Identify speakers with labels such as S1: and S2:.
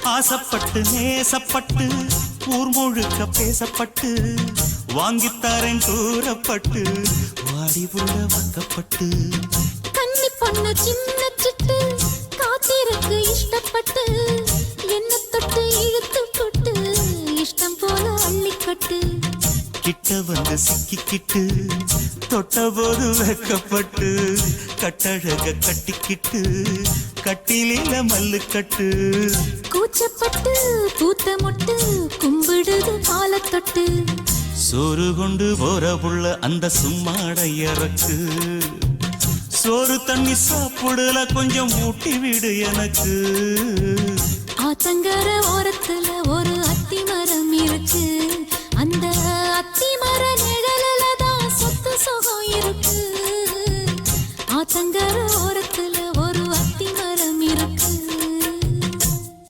S1: ஆசைப்பட்டு நேசப்பட்டு ஊர் முழுக்க பேசப்பட்டு வாங்கித்தாரேன் கூறப்பட்டு வாடி உள்ள வாக்கப்பட்டு
S2: கன்னி பொண்ணு சின்ன சிட்டு காத்திருக்கு இஷ்டப்பட்டு என்ன தொட்டு இழுத்து போட்டு இஷ்டம் போல அள்ளிக்கட்டு
S1: கிட்ட வந்து சிக்கிக்கிட்டு தொட்ட போது வெக்கப்பட்டு கட்டழக கட்டிக்கிட்டு கட்டிலில மல்லு கட்டு
S2: கூச்சப்பட்டு பூத்த மொட்டு கும்பிடுது கால தொட்டு
S1: சோறு கொண்டு போற புள்ள அந்த சும்மாட இறக்கு சோறு தண்ணி சாப்பிடல கொஞ்சம் ஊட்டி விடு எனக்கு
S2: ஆத்தங்கர ஓரத்துல ஒரு அத்தி மரம் இருக்கு அந்த அத்தி மர நிழலில தான் சொத்து சுகம் இருக்கு ஆத்தங்கர